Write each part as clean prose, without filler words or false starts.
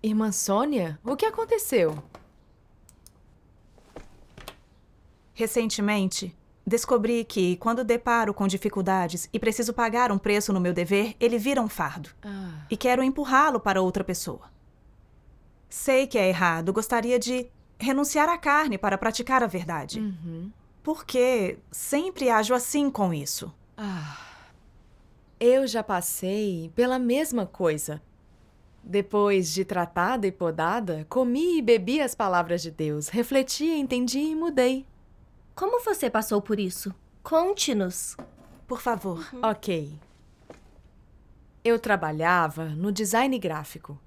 Irmã Sônia, o que aconteceu? Recentemente, descobri que, quando deparo com dificuldades e preciso pagar um preço no meu dever, ele vira um fardo. E quero empurrá-lo para outra pessoa. Sei que é errado, gostaria de renunciar à carne para praticar a verdade. Por que sempre ajo assim com isso? Eu já passei pela mesma coisa. Depois de tratada e podada, comi e bebi as palavras de Deus, refleti, entendi e mudei. Como você passou por isso? Conte-nos. Por favor. Ok. Eu trabalhava no design gráfico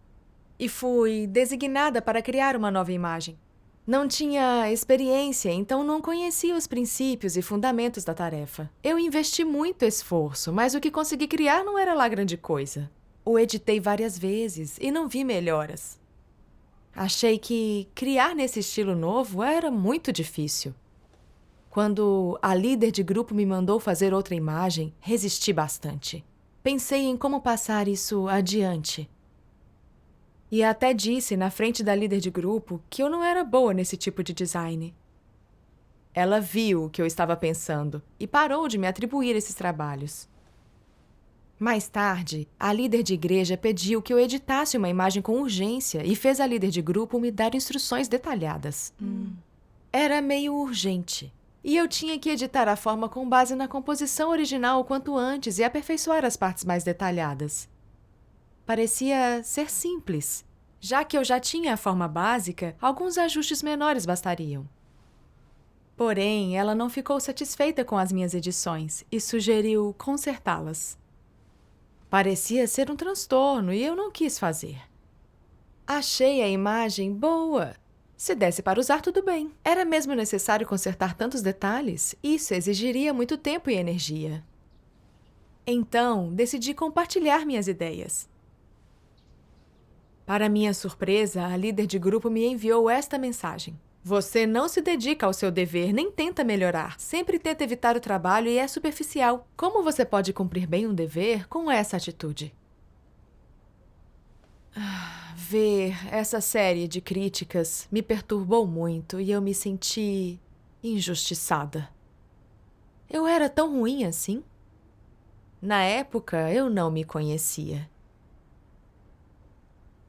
e fui designada para criar uma nova imagem. Não tinha experiência, então não conhecia os princípios e fundamentos da tarefa. Eu investi muito esforço, mas o que consegui criar não era lá grande coisa. O editei várias vezes e não vi melhoras. Achei que criar nesse estilo novo era muito difícil. Quando a líder de grupo me mandou fazer outra imagem, resisti bastante. Pensei em como passar isso adiante. E até disse na frente da líder de grupo que eu não era boa nesse tipo de design. Ela viu o que eu estava pensando e parou de me atribuir esses trabalhos. Mais tarde, a líder de igreja pediu que eu editasse uma imagem com urgência e fez a líder de grupo me dar instruções detalhadas. Era meio urgente. E eu tinha que editar a forma com base na composição original o quanto antes e aperfeiçoar as partes mais detalhadas. Parecia ser simples. Já que eu já tinha a forma básica, alguns ajustes menores bastariam. Porém, ela não ficou satisfeita com as minhas edições e sugeriu consertá-las. Parecia ser um transtorno e eu não quis fazer. Achei a imagem boa. Se desse para usar, tudo bem. Era mesmo necessário consertar tantos detalhes? Isso exigiria muito tempo e energia. Então, decidi compartilhar minhas ideias. Para minha surpresa, a líder de grupo me enviou esta mensagem. Você não se dedica ao seu dever, nem tenta melhorar. Sempre tenta evitar o trabalho e é superficial. Como você pode cumprir bem um dever com essa atitude? Ver essa série de críticas me perturbou muito e eu me senti injustiçada. Eu era tão ruim assim? Na época, eu não me conhecia.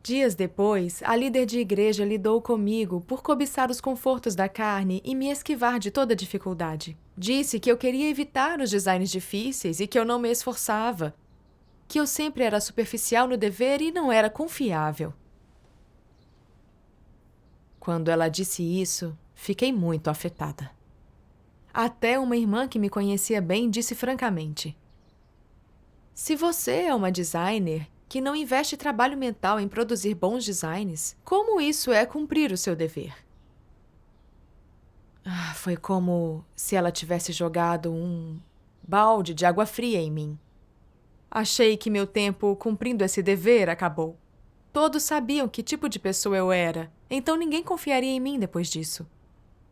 Dias depois, a líder de igreja lidou comigo por cobiçar os confortos da carne e me esquivar de toda dificuldade. Disse que eu queria evitar os designs difíceis e que eu não me esforçava, que eu sempre era superficial no dever e não era confiável. Quando ela disse isso, fiquei muito afetada. Até uma irmã que me conhecia bem disse francamente: se você é uma designer que não investe trabalho mental em produzir bons designs, como isso é cumprir o seu dever? Foi como se ela tivesse jogado um balde de água fria em mim. Achei que meu tempo cumprindo esse dever acabou. Todos sabiam que tipo de pessoa eu era, então ninguém confiaria em mim depois disso.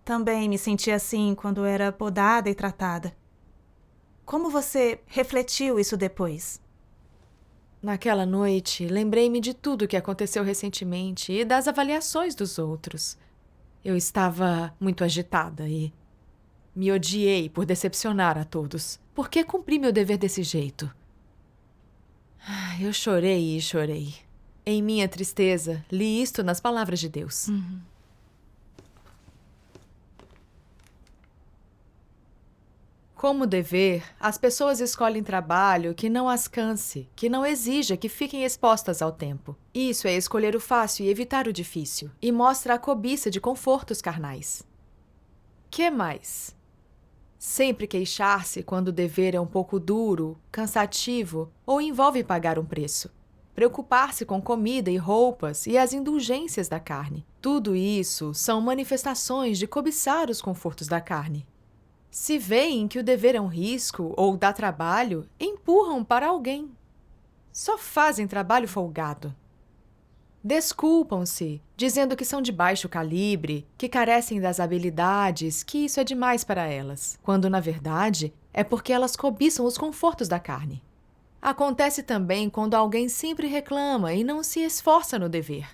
Também me senti assim quando era podada e tratada. Como você refletiu isso depois? Naquela noite, lembrei-me de tudo o que aconteceu recentemente e das avaliações dos outros. Eu estava muito agitada e me odiei por decepcionar a todos. Por que cumpri meu dever desse jeito? Eu chorei e chorei. Em minha tristeza, li isto nas palavras de Deus. Como dever, as pessoas escolhem trabalho que não as canse, que não exija que fiquem expostas ao tempo. Isso é escolher o fácil e evitar o difícil, e mostra a cobiça de confortos carnais. Que mais? Sempre queixar-se quando o dever é um pouco duro, cansativo ou envolve pagar um preço. Preocupar-se com comida e roupas e as indulgências da carne. Tudo isso são manifestações de cobiçar os confortos da carne. Se veem que o dever é um risco ou dá trabalho, empurram para alguém. Só fazem trabalho folgado. Desculpam-se, dizendo que são de baixo calibre, que carecem das habilidades, que isso é demais para elas, quando, na verdade, é porque elas cobiçam os confortos da carne. Acontece também quando alguém sempre reclama e não se esforça no dever.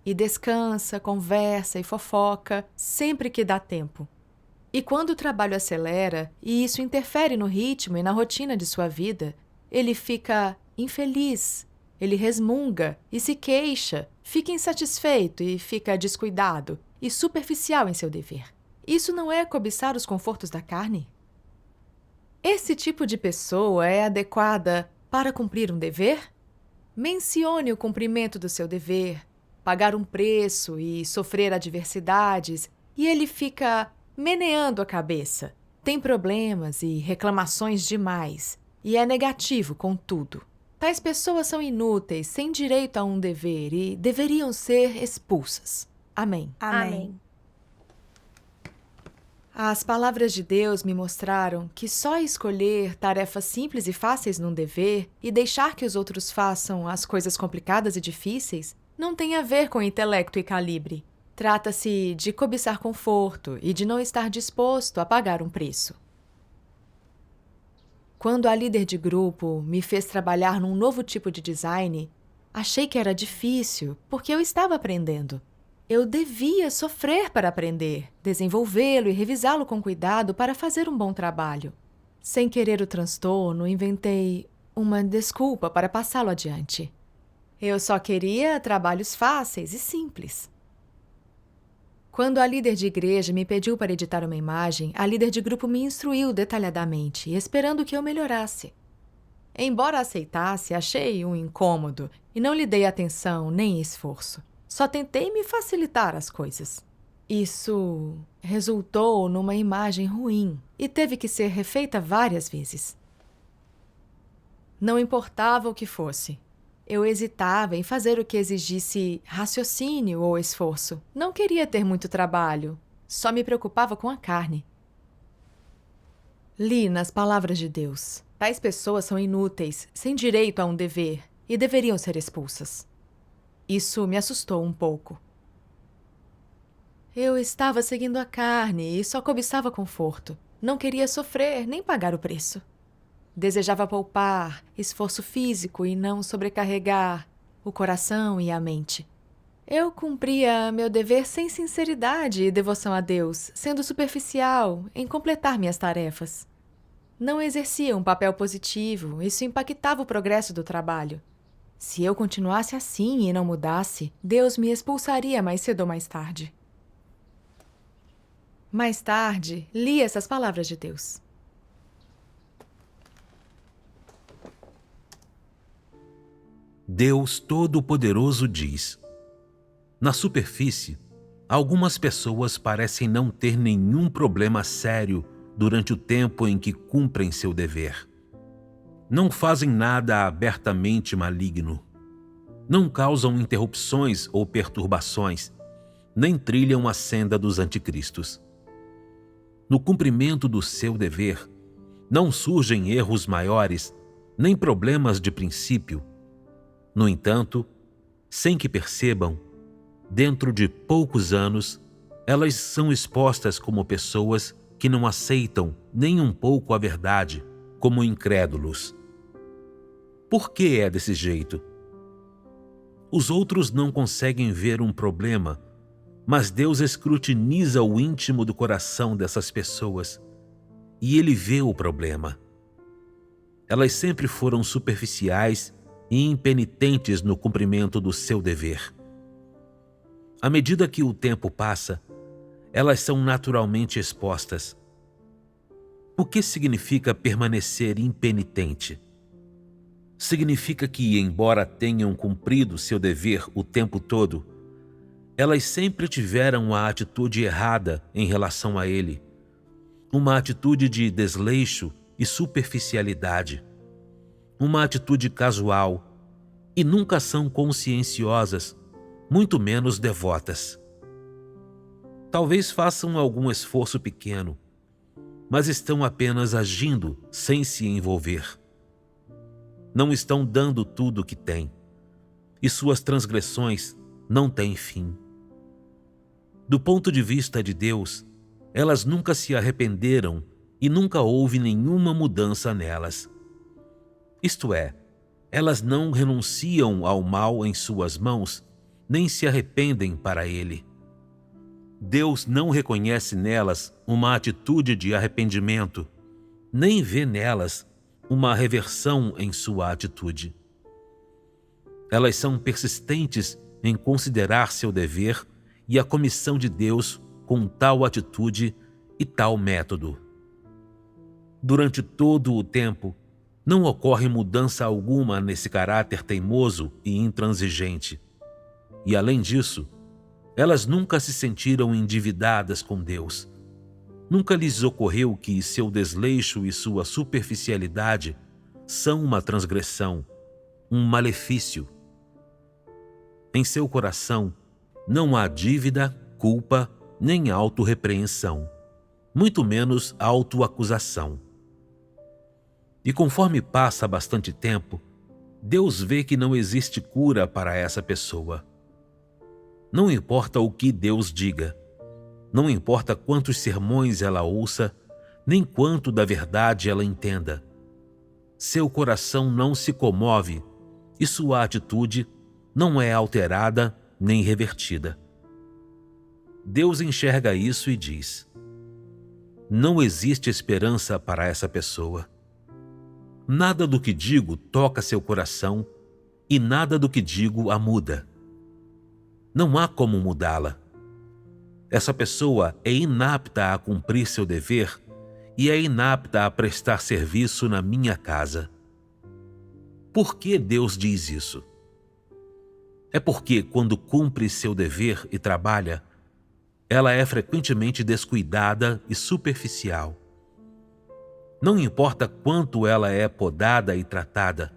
e descansa, conversa e fofoca sempre que dá tempo. E quando o trabalho acelera e isso interfere no ritmo e na rotina de sua vida, ele fica infeliz, ele resmunga e se queixa, fica insatisfeito e fica descuidado e superficial em seu dever. Isso não é cobiçar os confortos da carne? Esse tipo de pessoa é adequada para cumprir um dever? Mencione o cumprimento do seu dever, pagar um preço e sofrer adversidades, e ele fica meneando a cabeça. Tem problemas e reclamações demais, e é negativo com tudo. Tais pessoas são inúteis, sem direito a um dever e deveriam ser expulsas. Amém. Amém. As palavras de Deus me mostraram que só escolher tarefas simples e fáceis num dever e deixar que os outros façam as coisas complicadas e difíceis não tem a ver com intelecto e calibre. Trata-se de cobiçar conforto e de não estar disposto a pagar um preço. Quando a líder de grupo me fez trabalhar num novo tipo de design, achei que era difícil porque eu estava aprendendo. Eu devia sofrer para aprender, desenvolvê-lo e revisá-lo com cuidado para fazer um bom trabalho. Sem querer o transtorno, inventei uma desculpa para passá-lo adiante. Eu só queria trabalhos fáceis e simples. Quando a líder de igreja me pediu para editar uma imagem, a líder de grupo me instruiu detalhadamente, esperando que eu melhorasse. Embora aceitasse, achei um incômodo e não lhe dei atenção nem esforço. Só tentei me facilitar as coisas. Isso resultou numa imagem ruim e teve que ser refeita várias vezes. Não importava o que fosse. Eu hesitava em fazer o que exigisse raciocínio ou esforço. Não queria ter muito trabalho. Só me preocupava com a carne. Li nas palavras de Deus. Tais pessoas são inúteis, sem direito a um dever, e deveriam ser expulsas. Isso me assustou um pouco. Eu estava seguindo a carne e só cobiçava conforto. Não queria sofrer nem pagar o preço. Desejava poupar esforço físico e não sobrecarregar o coração e a mente. Eu cumpria meu dever sem sinceridade e devoção a Deus, sendo superficial em completar minhas tarefas. Não exercia um papel positivo, isso impactava o progresso do trabalho. Se eu continuasse assim e não mudasse, Deus me expulsaria mais cedo ou mais tarde. Mais tarde, li essas palavras de Deus. Deus Todo-Poderoso diz: na superfície, algumas pessoas parecem não ter nenhum problema sério durante o tempo em que cumprem seu dever. Não fazem nada abertamente maligno. Não causam interrupções ou perturbações, nem trilham a senda dos anticristos. No cumprimento do seu dever, não surgem erros maiores, nem problemas de princípio. No entanto, sem que percebam, dentro de poucos anos, elas são expostas como pessoas que não aceitam nem um pouco a verdade, como incrédulos. Por que é desse jeito? Os outros não conseguem ver um problema, mas Deus escrutiniza o íntimo do coração dessas pessoas e Ele vê o problema. Elas sempre foram superficiais e impenitentes no cumprimento do seu dever. À medida que o tempo passa, elas são naturalmente expostas. O que significa permanecer impenitente? Significa que, embora tenham cumprido seu dever o tempo todo, elas sempre tiveram a atitude errada em relação a ele, uma atitude de desleixo e superficialidade, uma atitude casual, e nunca são conscienciosas, muito menos devotas. Talvez façam algum esforço pequeno, mas estão apenas agindo sem se envolver. Não estão dando tudo o que têm, e suas transgressões não têm fim. Do ponto de vista de Deus, elas nunca se arrependeram e nunca houve nenhuma mudança nelas. Isto é, elas não renunciam ao mal em suas mãos nem se arrependem para Ele. Deus não reconhece nelas uma atitude de arrependimento, nem vê nelas uma reversão em sua atitude. Elas são persistentes em considerar seu dever e a comissão de Deus com tal atitude e tal método. Durante todo o tempo, não ocorre mudança alguma nesse caráter teimoso e intransigente. E, além disso, elas nunca se sentiram endividadas com Deus. Nunca lhes ocorreu que seu desleixo e sua superficialidade são uma transgressão, um malefício. Em seu coração não há dívida, culpa, nem autorrepreensão, muito menos autoacusação. E conforme passa bastante tempo, Deus vê que não existe cura para essa pessoa. Não importa o que Deus diga, não importa quantos sermões ela ouça, nem quanto da verdade ela entenda. Seu coração não se comove e sua atitude não é alterada nem revertida. Deus enxerga isso e diz: não existe esperança para essa pessoa. Nada do que digo toca seu coração e nada do que digo a muda. Não há como mudá-la. Essa pessoa é inapta a cumprir seu dever e é inapta a prestar serviço na minha casa. Por que Deus diz isso? É porque, quando cumpre seu dever e trabalha, ela é frequentemente descuidada e superficial. Não importa quanto ela é podada e tratada,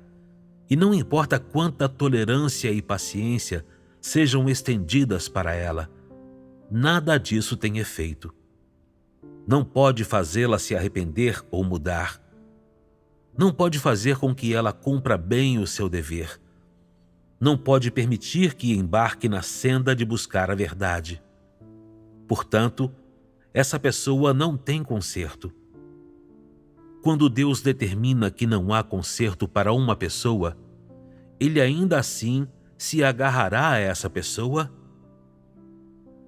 e não importa quanta tolerância e paciência sejam estendidas para ela, nada disso tem efeito. Não pode fazê-la se arrepender ou mudar. Não pode fazer com que ela cumpra bem o seu dever. Não pode permitir que embarque na senda de buscar a verdade. Portanto, essa pessoa não tem conserto. Quando Deus determina que não há conserto para uma pessoa, Ele ainda assim se agarrará a essa pessoa?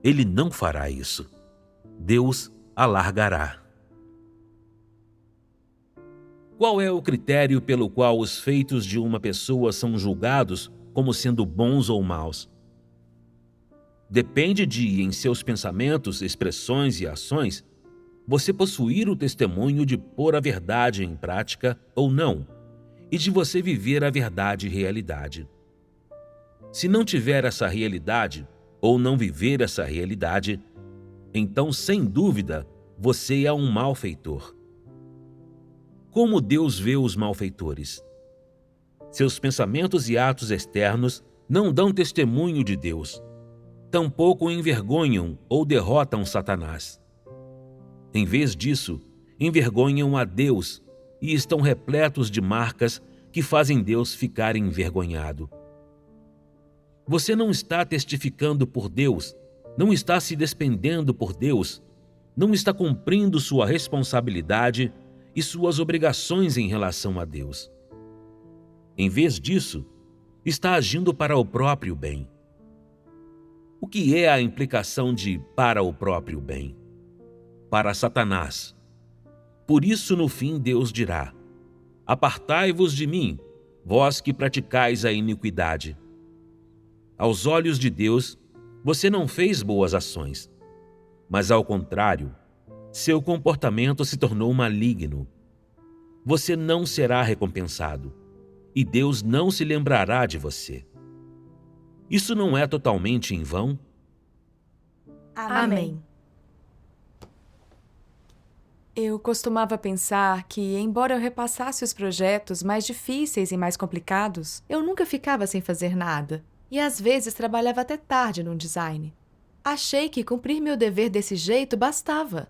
Ele não fará isso. Deus a largará. Qual é o critério pelo qual os feitos de uma pessoa são julgados como sendo bons ou maus? Depende de, em seus pensamentos, expressões e ações, você possuir o testemunho de pôr a verdade em prática ou não, e de você viver a verdade e realidade. Se não tiver essa realidade, ou não viver essa realidade, então, sem dúvida, você é um malfeitor. Como Deus vê os malfeitores? Seus pensamentos e atos externos não dão testemunho de Deus, tampouco envergonham ou derrotam Satanás. Em vez disso, envergonham a Deus e estão repletos de marcas que fazem Deus ficar envergonhado. Você não está testificando por Deus, não está se despendendo por Deus, não está cumprindo sua responsabilidade e suas obrigações em relação a Deus. Em vez disso, está agindo para o próprio bem. O que é a implicação de para o próprio bem? Para Satanás. Por isso, no fim, Deus dirá: apartai-vos de mim, vós que praticais a iniquidade. Aos olhos de Deus, você não fez boas ações, mas, ao contrário, seu comportamento se tornou maligno. Você não será recompensado, e Deus não se lembrará de você. Isso não é totalmente em vão? Amém. Eu costumava pensar que, embora eu repassasse os projetos mais difíceis e mais complicados, eu nunca ficava sem fazer nada. E às vezes trabalhava até tarde no design. Achei que cumprir meu dever desse jeito bastava.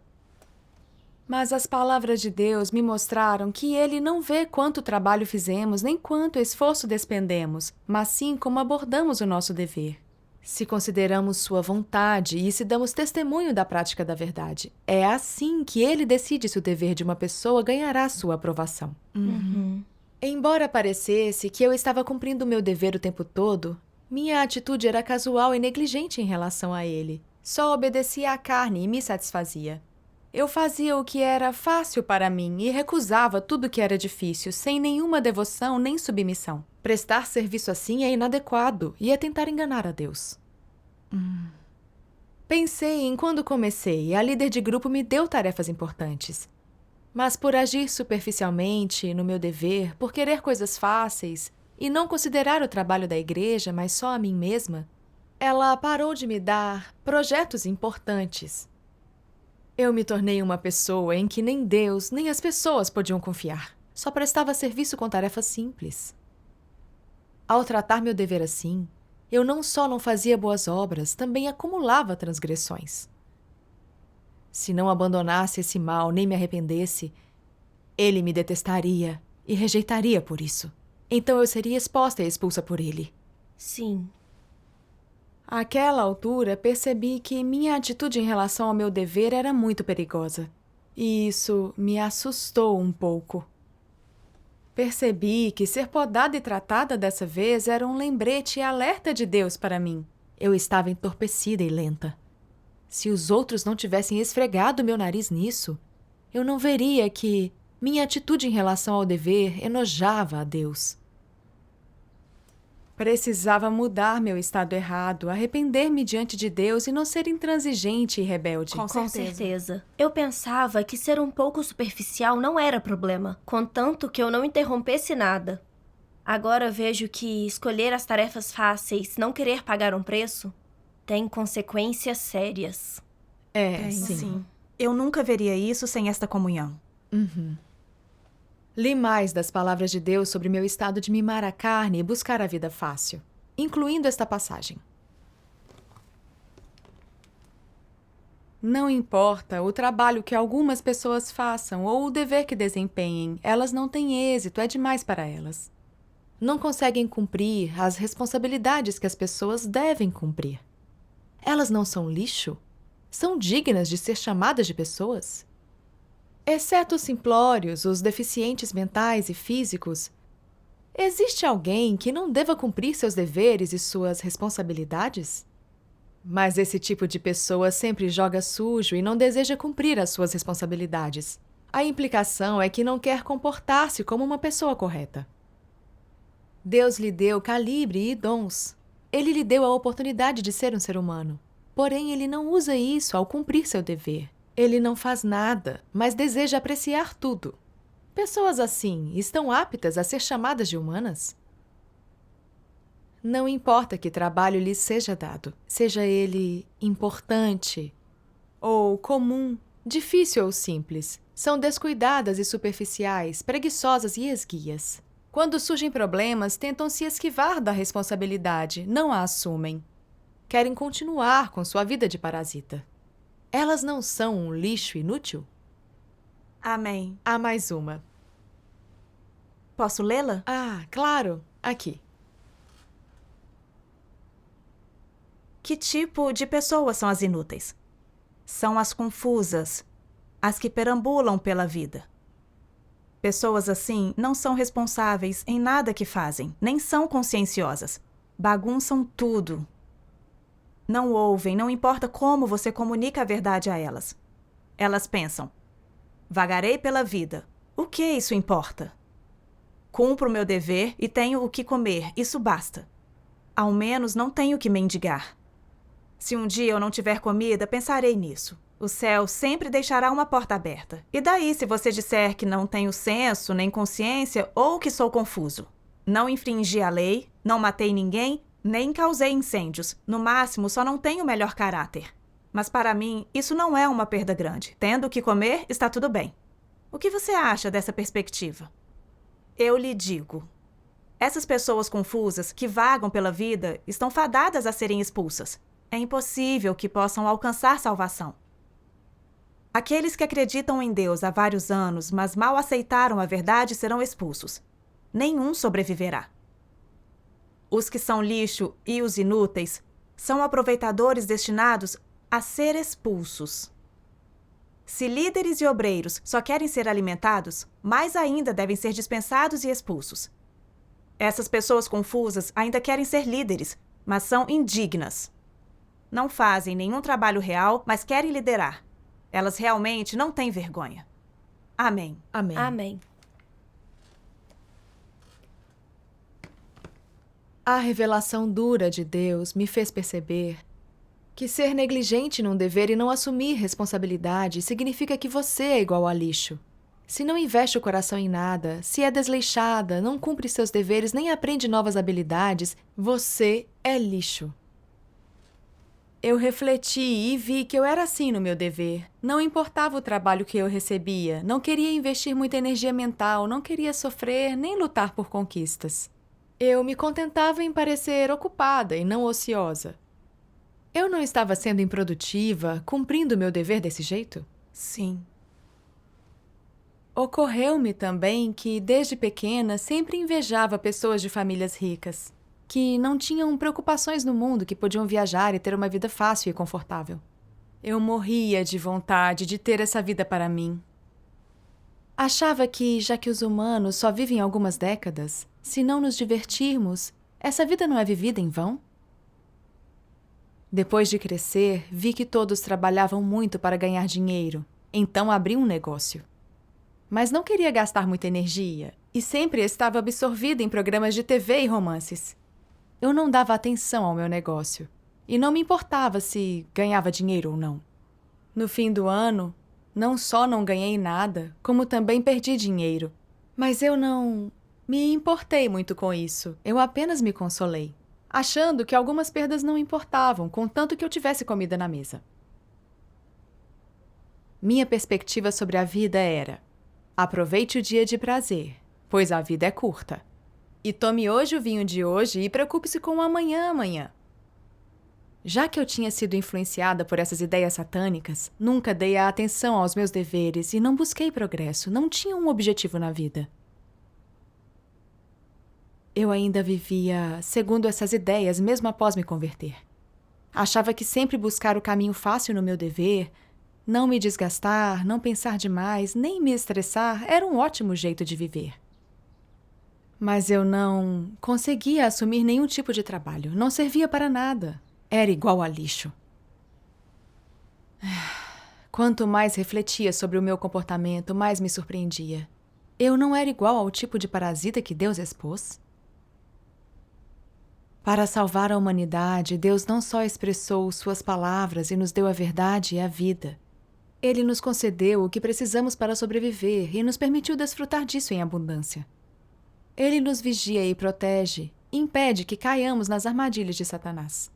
Mas as palavras de Deus me mostraram que Ele não vê quanto trabalho fizemos nem quanto esforço despendemos, mas sim como abordamos o nosso dever. Se consideramos sua vontade e se damos testemunho da prática da verdade. É assim que Ele decide se o dever de uma pessoa ganhará sua aprovação. Embora parecesse que eu estava cumprindo o meu dever o tempo todo, Minha atitude era casual e negligente em relação a ele. Só obedecia à carne e me satisfazia. Eu fazia o que era fácil para mim e recusava tudo que era difícil, sem nenhuma devoção nem submissão. Prestar serviço assim é inadequado e é tentar enganar a Deus. Pensei em quando comecei, a líder de grupo me deu tarefas importantes. Mas por agir superficialmente no meu dever, por querer coisas fáceis e não considerar o trabalho da igreja, mas só a mim mesma, ela parou de me dar projetos importantes. Eu me tornei uma pessoa em que nem Deus, nem as pessoas podiam confiar. Só prestava serviço com tarefas simples. Ao tratar meu dever assim, eu não só não fazia boas obras, também acumulava transgressões. Se não abandonasse esse mal nem me arrependesse, ele me detestaria e rejeitaria por isso. Então eu seria exposta e expulsa por ele. Sim. Àquela altura, percebi que minha atitude em relação ao meu dever era muito perigosa. E isso me assustou um pouco. Percebi que ser podada e tratada dessa vez era um lembrete e alerta de Deus para mim. Eu estava entorpecida e lenta. Se os outros não tivessem esfregado meu nariz nisso, eu não veria que minha atitude em relação ao dever enojava a Deus. Precisava mudar meu estado errado, arrepender-me diante de Deus e não ser intransigente e rebelde. Com certeza. Eu pensava que ser um pouco superficial não era problema, contanto que eu não interrompesse nada. Agora vejo que escolher as tarefas fáceis, não querer pagar um preço, tem consequências sérias. Sim. Eu nunca veria isso sem esta comunhão. Li mais das palavras de Deus sobre meu estado de mimar a carne e buscar a vida fácil, incluindo esta passagem. Não importa o trabalho que algumas pessoas façam ou o dever que desempenhem, elas não têm êxito, é demais para elas. Não conseguem cumprir as responsabilidades que as pessoas devem cumprir. Elas não são lixo? São dignas de ser chamadas de pessoas? Exceto os simplórios, os deficientes mentais e físicos, existe alguém que não deva cumprir seus deveres e suas responsabilidades? Mas esse tipo de pessoa sempre joga sujo e não deseja cumprir as suas responsabilidades. A implicação é que não quer comportar-se como uma pessoa correta. Deus lhe deu calibre e dons. Ele lhe deu a oportunidade de ser um ser humano. Porém, ele não usa isso ao cumprir seu dever. Ele não faz nada, mas deseja apreciar tudo. Pessoas assim estão aptas a ser chamadas de humanas? Não importa que trabalho lhes seja dado, seja ele importante ou comum, difícil ou simples. São descuidadas e superficiais, preguiçosas e esguias. Quando surgem problemas, tentam se esquivar da responsabilidade, não a assumem. Querem continuar com sua vida de parasita. Elas não são um lixo inútil? Amém. Há mais uma. Posso lê-la? Ah, claro. Aqui. Que tipo de pessoas são as inúteis? São as confusas, as que perambulam pela vida. Pessoas assim não são responsáveis em nada que fazem, nem são conscienciosas. Bagunçam tudo. Não ouvem, não importa como você comunica a verdade a elas. Elas pensam: vagarei pela vida. O que isso importa? Cumpro o meu dever e tenho o que comer, isso basta. Ao menos não tenho que mendigar. Se um dia eu não tiver comida, pensarei nisso. O céu sempre deixará uma porta aberta. E daí se você disser que não tenho senso nem consciência ou que sou confuso? Não infringi a lei, não matei ninguém, nem causei incêndios. No máximo, só não tenho o melhor caráter. Mas para mim, isso não é uma perda grande. Tendo o que comer, está tudo bem. O que você acha dessa perspectiva? Eu lhe digo. Essas pessoas confusas que vagam pela vida estão fadadas a serem expulsas. É impossível que possam alcançar salvação. Aqueles que acreditam em Deus há vários anos, mas mal aceitaram a verdade, serão expulsos. Nenhum sobreviverá. Os que são lixo e os inúteis são aproveitadores destinados a ser expulsos. Se líderes e obreiros só querem ser alimentados, mais ainda devem ser dispensados e expulsos. Essas pessoas confusas ainda querem ser líderes, mas são indignas. Não fazem nenhum trabalho real, mas querem liderar. Elas realmente não têm vergonha. Amém. Amém. Amém. A revelação dura de Deus me fez perceber que ser negligente num dever e não assumir responsabilidade significa que você é igual a lixo. Se não investe o coração em nada, se é desleixada, não cumpre seus deveres nem aprende novas habilidades, você é lixo. Eu refleti e vi que eu era assim no meu dever. Não importava o trabalho que eu recebia, não queria investir muita energia mental, não queria sofrer nem lutar por conquistas. Eu me contentava em parecer ocupada e não ociosa. Eu não estava sendo improdutiva, cumprindo o meu dever desse jeito? Sim. Ocorreu-me também que, desde pequena, sempre invejava pessoas de famílias ricas, que não tinham preocupações no mundo, que podiam viajar e ter uma vida fácil e confortável. Eu morria de vontade de ter essa vida para mim. Achava que, já que os humanos só vivem algumas décadas, se não nos divertirmos, essa vida não é vivida em vão? Depois de crescer, vi que todos trabalhavam muito para ganhar dinheiro, então abri um negócio. Mas não queria gastar muita energia e sempre estava absorvida em programas de TV e romances. Eu não dava atenção ao meu negócio e não me importava se ganhava dinheiro ou não. No fim do ano, não só não ganhei nada, como também perdi dinheiro. Mas eu não me importei muito com isso. Eu apenas me consolei, achando que algumas perdas não importavam, contanto que eu tivesse comida na mesa. Minha perspectiva sobre a vida era: aproveite o dia de prazer, pois a vida é curta. E tome hoje o vinho de hoje e preocupe-se com o amanhã. Já que eu tinha sido influenciada por essas ideias satânicas, nunca dei a atenção aos meus deveres e não busquei progresso, não tinha um objetivo na vida. Eu ainda vivia segundo essas ideias mesmo após me converter. Achava que sempre buscar o caminho fácil no meu dever, não me desgastar, não pensar demais, nem me estressar, era um ótimo jeito de viver. Mas eu não conseguia assumir nenhum tipo de trabalho, não servia para nada, era igual a lixo. Quanto mais refletia sobre o meu comportamento, mais me surpreendia. Eu não era igual ao tipo de parasita que Deus expôs? Para salvar a humanidade, Deus não só expressou suas palavras e nos deu a verdade e a vida. Ele nos concedeu o que precisamos para sobreviver e nos permitiu desfrutar disso em abundância. Ele nos vigia e protege, e impede que caiamos nas armadilhas de Satanás.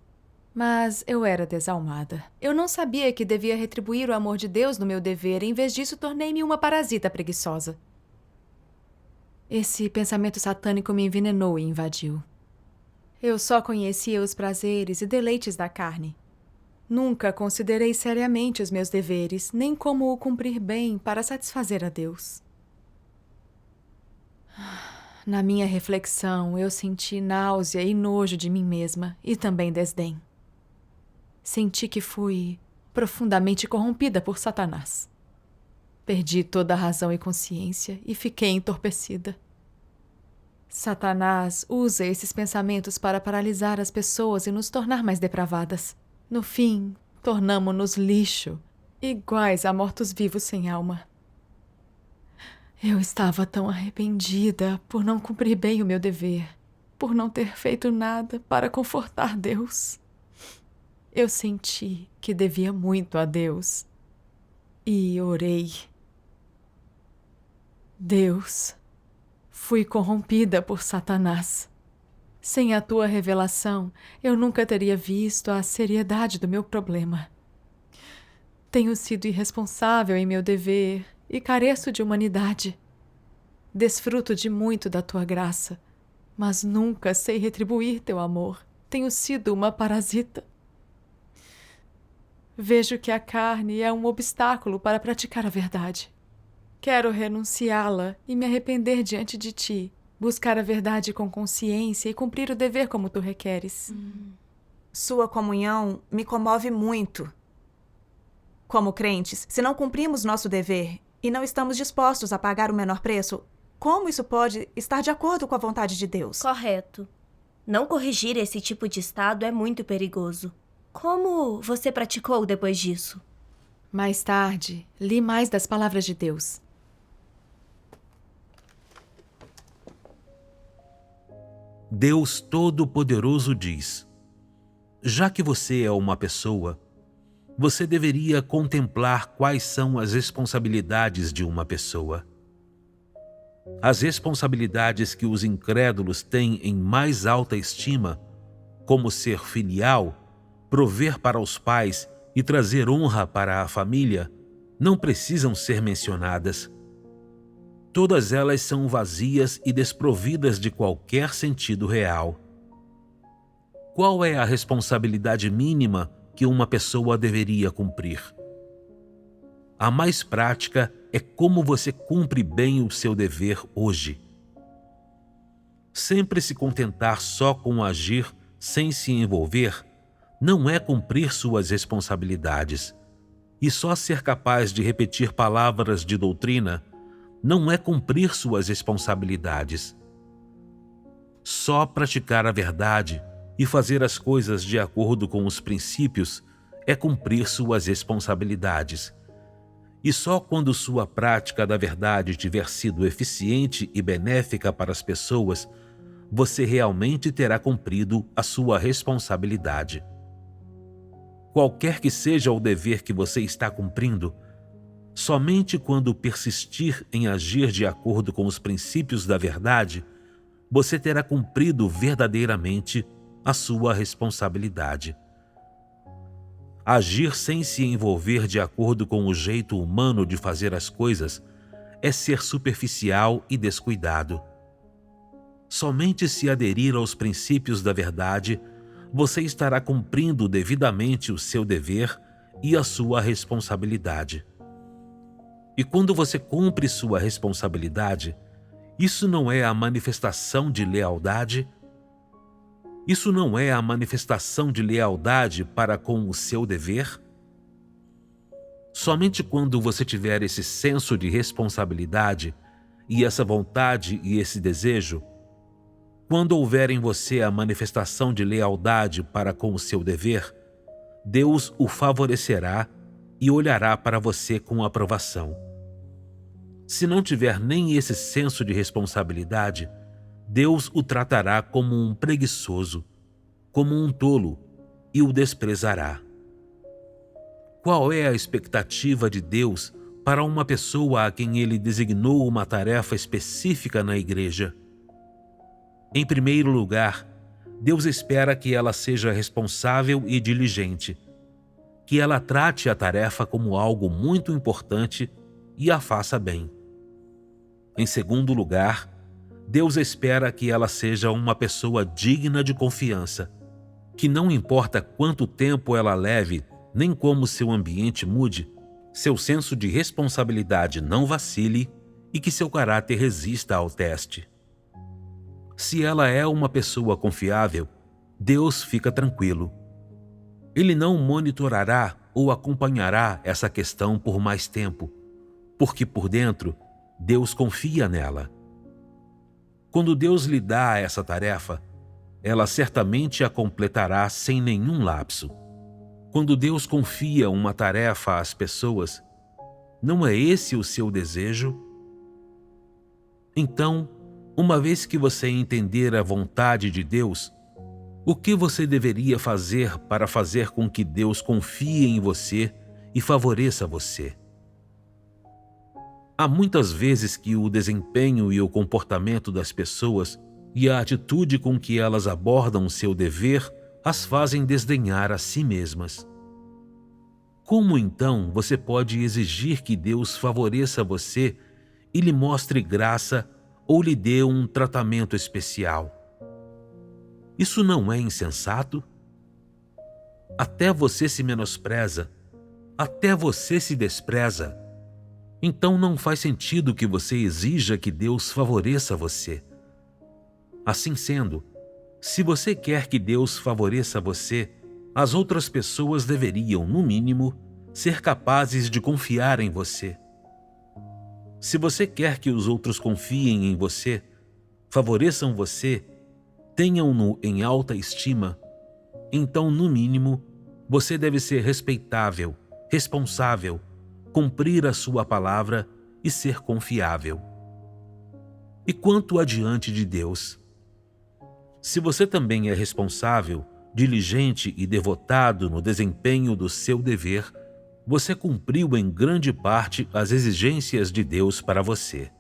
Mas eu era desalmada. Eu não sabia que devia retribuir o amor de Deus no meu dever, e em vez disso tornei-me uma parasita preguiçosa. Esse pensamento satânico me envenenou e invadiu. Eu só conhecia os prazeres e deleites da carne. Nunca considerei seriamente os meus deveres, nem como o cumprir bem para satisfazer a Deus. Na minha reflexão, eu senti náusea e nojo de mim mesma e também desdém. Senti que fui profundamente corrompida por Satanás. Perdi toda a razão e consciência e fiquei entorpecida. Satanás usa esses pensamentos para paralisar as pessoas e nos tornar mais depravadas. No fim, tornamo-nos lixo, iguais a mortos-vivos sem alma. Eu estava tão arrependida por não cumprir bem o meu dever, por não ter feito nada para confortar Deus. Eu senti que devia muito a Deus e orei. Deus, fui corrompida por Satanás. Sem a tua revelação, eu nunca teria visto a seriedade do meu problema. Tenho sido irresponsável em meu dever e careço de humanidade. Desfruto de muito da tua graça, mas nunca sei retribuir teu amor. Tenho sido uma parasita. Vejo que a carne é um obstáculo para praticar a verdade. Quero renunciá-la e me arrepender diante de ti, buscar a verdade com consciência e cumprir o dever como tu requeres. Sua comunhão me comove muito. Como crentes, se não cumprimos nosso dever e não estamos dispostos a pagar o menor preço, como isso pode estar de acordo com a vontade de Deus? Correto. Não corrigir esse tipo de estado é muito perigoso. Como você praticou depois disso? Mais tarde, li mais das palavras de Deus. Deus Todo-Poderoso diz: já que você é uma pessoa, você deveria contemplar quais são as responsabilidades de uma pessoa. As responsabilidades que os incrédulos têm em mais alta estima, como ser filial, prover para os pais e trazer honra para a família, não precisam ser mencionadas. Todas elas são vazias e desprovidas de qualquer sentido real. Qual é a responsabilidade mínima que uma pessoa deveria cumprir? A mais prática é como você cumpre bem o seu dever hoje. Sempre se contentar só com agir sem se envolver não é cumprir suas responsabilidades. E só ser capaz de repetir palavras de doutrina não é cumprir suas responsabilidades. Só praticar a verdade e fazer as coisas de acordo com os princípios é cumprir suas responsabilidades. E só quando sua prática da verdade tiver sido eficiente e benéfica para as pessoas, você realmente terá cumprido a sua responsabilidade. Qualquer que seja o dever que você está cumprindo, somente quando persistir em agir de acordo com os princípios da verdade, você terá cumprido verdadeiramente a sua responsabilidade. Agir sem se envolver de acordo com o jeito humano de fazer as coisas é ser superficial e descuidado. Somente se aderir aos princípios da verdade, você estará cumprindo devidamente o seu dever e a sua responsabilidade. E quando você cumpre sua responsabilidade, isso não é a manifestação de lealdade? Isso não é a manifestação de lealdade para com o seu dever? Somente quando você tiver esse senso de responsabilidade e essa vontade e esse desejo, quando houver em você a manifestação de lealdade para com o seu dever, Deus o favorecerá e olhará para você com aprovação. Se não tiver nem esse senso de responsabilidade, Deus o tratará como um preguiçoso, como um tolo, e o desprezará. Qual é a expectativa de Deus para uma pessoa a quem Ele designou uma tarefa específica na igreja? Em primeiro lugar, Deus espera que ela seja responsável e diligente, que ela trate a tarefa como algo muito importante e a faça bem. Em segundo lugar, Deus espera que ela seja uma pessoa digna de confiança, que não importa quanto tempo ela leve, nem como seu ambiente mude, seu senso de responsabilidade não vacile e que seu caráter resista ao teste. Se ela é uma pessoa confiável, Deus fica tranquilo. Ele não monitorará ou acompanhará essa questão por mais tempo, porque por dentro, Deus confia nela. Quando Deus lhe dá essa tarefa, ela certamente a completará sem nenhum lapso. Quando Deus confia uma tarefa às pessoas, não é esse o seu desejo? Então, uma vez que você entender a vontade de Deus, o que você deveria fazer para fazer com que Deus confie em você e favoreça você? Há muitas vezes que o desempenho e o comportamento das pessoas e a atitude com que elas abordam seu dever as fazem desdenhar a si mesmas. Como então você pode exigir que Deus favoreça você e lhe mostre graça ou lhe dê um tratamento especial? Isso não é insensato? Até você se menospreza, até você se despreza. Então não faz sentido que você exija que Deus favoreça você. Assim sendo, se você quer que Deus favoreça você, as outras pessoas deveriam, no mínimo, ser capazes de confiar em você. Se você quer que os outros confiem em você, favoreçam você, tenham-no em alta estima, então, no mínimo, você deve ser respeitável, responsável, cumprir a sua palavra e ser confiável. E quanto adiante de Deus? Se você também é responsável, diligente e devotado no desempenho do seu dever, você cumpriu em grande parte as exigências de Deus para você.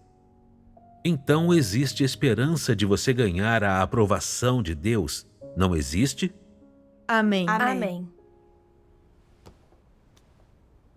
Então existe esperança de você ganhar a aprovação de Deus, não existe? Amém. Amém.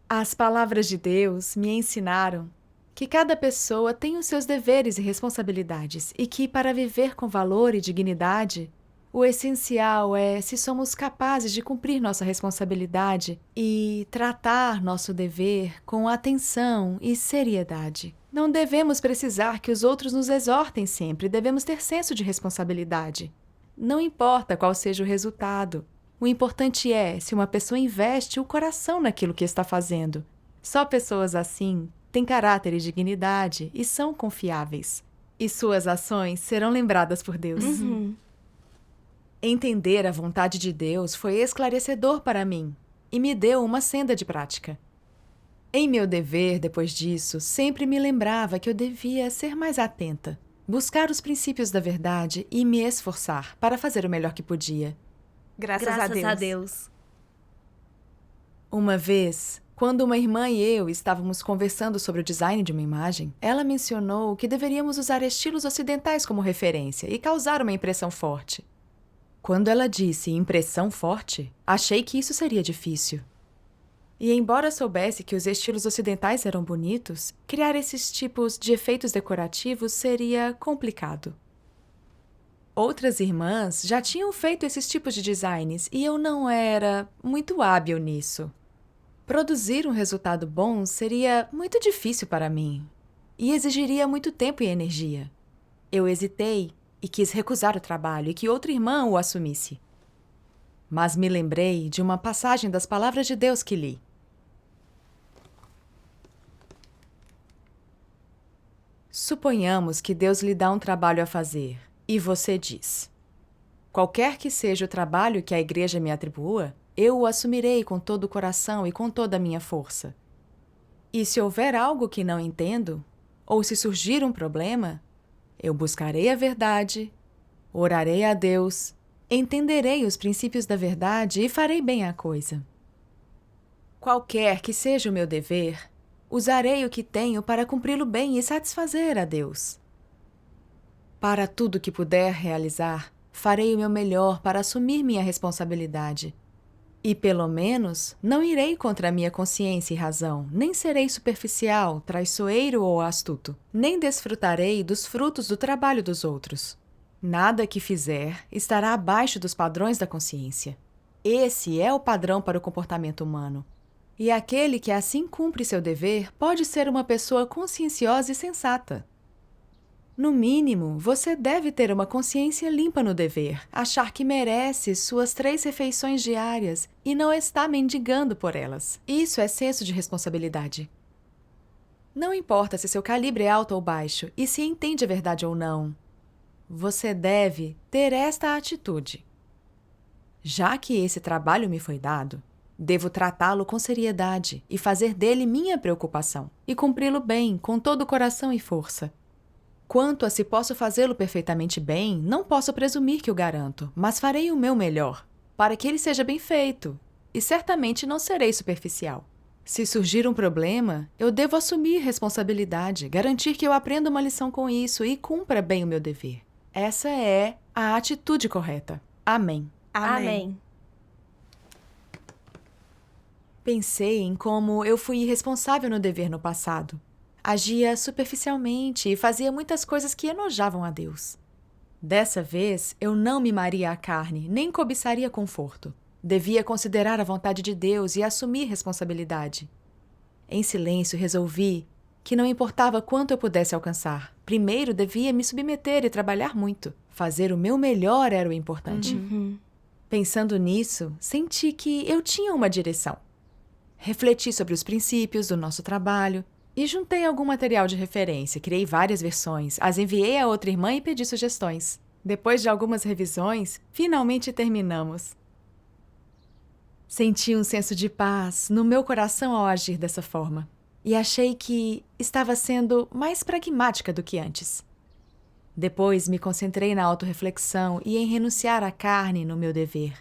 As palavras de Deus me ensinaram que cada pessoa tem os seus deveres e responsabilidades e que, para viver com valor e dignidade, o essencial é se somos capazes de cumprir nossa responsabilidade e tratar nosso dever com atenção e seriedade. Não devemos precisar que os outros nos exortem sempre, devemos ter senso de responsabilidade. Não importa qual seja o resultado. O importante é se uma pessoa investe o coração naquilo que está fazendo. Só pessoas assim têm caráter e dignidade e são confiáveis. E suas ações serão lembradas por Deus. Entender a vontade de Deus foi esclarecedor para mim e me deu uma senda de prática. Em meu dever, depois disso, sempre me lembrava que eu devia ser mais atenta, buscar os princípios da verdade e me esforçar para fazer o melhor que podia. Graças a Deus. Uma vez, quando uma irmã e eu estávamos conversando sobre o design de uma imagem, ela mencionou que deveríamos usar estilos ocidentais como referência e causar uma impressão forte. Quando ela disse impressão forte, achei que isso seria difícil. E embora soubesse que os estilos ocidentais eram bonitos, criar esses tipos de efeitos decorativos seria complicado. Outras irmãs já tinham feito esses tipos de designs e eu não era muito hábil nisso. Produzir um resultado bom seria muito difícil para mim e exigiria muito tempo e energia. Eu hesitei e quis recusar o trabalho e que outra irmã o assumisse. Mas me lembrei de uma passagem das palavras de Deus que li. Suponhamos que Deus lhe dá um trabalho a fazer e você diz: qualquer que seja o trabalho que a igreja me atribua, eu o assumirei com todo o coração e com toda a minha força. E se houver algo que não entendo, ou se surgir um problema, eu buscarei a verdade, orarei a Deus, entenderei os princípios da verdade e farei bem a coisa. Qualquer que seja o meu dever, usarei o que tenho para cumpri-lo bem e satisfazer a Deus. Para tudo que puder realizar, farei o meu melhor para assumir minha responsabilidade. E, pelo menos, não irei contra a minha consciência e razão, nem serei superficial, traiçoeiro ou astuto, nem desfrutarei dos frutos do trabalho dos outros. Nada que fizer estará abaixo dos padrões da consciência. Esse é o padrão para o comportamento humano. E aquele que assim cumpre seu dever pode ser uma pessoa conscienciosa e sensata. No mínimo, você deve ter uma consciência limpa no dever, achar que merece suas 3 refeições diárias e não está mendigando por elas. Isso é senso de responsabilidade. Não importa se seu calibre é alto ou baixo e se entende a verdade ou não. Você deve ter esta atitude. Já que esse trabalho me foi dado, devo tratá-lo com seriedade e fazer dele minha preocupação, e cumpri-lo bem, com todo o coração e força. Quanto a se posso fazê-lo perfeitamente bem, não posso presumir que o garanto, mas farei o meu melhor, para que ele seja bem feito, e certamente não serei superficial. Se surgir um problema, eu devo assumir responsabilidade, garantir que eu aprenda uma lição com isso e cumpra bem o meu dever. Essa é a atitude correta. Amém. Amém. Pensei em como eu fui irresponsável no dever no passado. Agia superficialmente e fazia muitas coisas que enojavam a Deus. Dessa vez, eu não mimaria a carne, nem cobiçaria conforto. Devia considerar a vontade de Deus e assumir responsabilidade. Em silêncio, resolvi que não importava quanto eu pudesse alcançar. Primeiro, devia me submeter e trabalhar muito. Fazer o meu melhor era o importante. Pensando nisso, senti que eu tinha uma direção. Refleti sobre os princípios do nosso trabalho e juntei algum material de referência, criei várias versões, as enviei a outra irmã e pedi sugestões. Depois de algumas revisões, finalmente terminamos. Senti um senso de paz no meu coração ao agir dessa forma. E achei que estava sendo mais pragmática do que antes. Depois me concentrei na autorreflexão e em renunciar à carne no meu dever.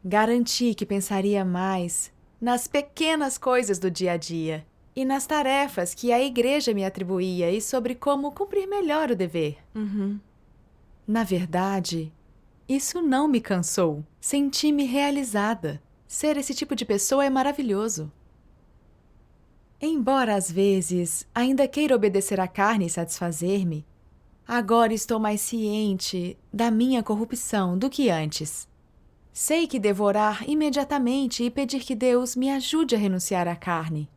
Garanti que pensaria mais nas pequenas coisas do dia a dia e nas tarefas que a igreja me atribuía e sobre como cumprir melhor o dever. Na verdade, isso não me cansou. Senti-me realizada. Ser esse tipo de pessoa é maravilhoso. Embora às vezes ainda queira obedecer à carne e satisfazer-me, agora estou mais ciente da minha corrupção do que antes. Sei que devo orar imediatamente e pedir que Deus me ajude a renunciar à carne.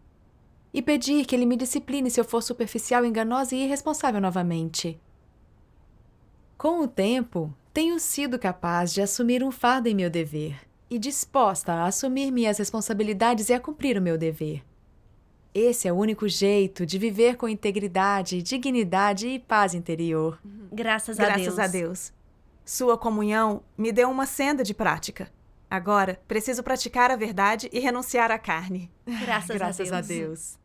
E pedir que Ele me discipline se eu for superficial, enganosa e irresponsável novamente. Com o tempo, tenho sido capaz de assumir um fardo em meu dever e disposta a assumir minhas responsabilidades e a cumprir o meu dever. Esse é o único jeito de viver com integridade, dignidade e paz interior. Graças a Deus. Graças a Deus. Sua comunhão me deu uma senda de prática. Agora, preciso praticar a verdade e renunciar à carne. Graças a Deus. A Deus.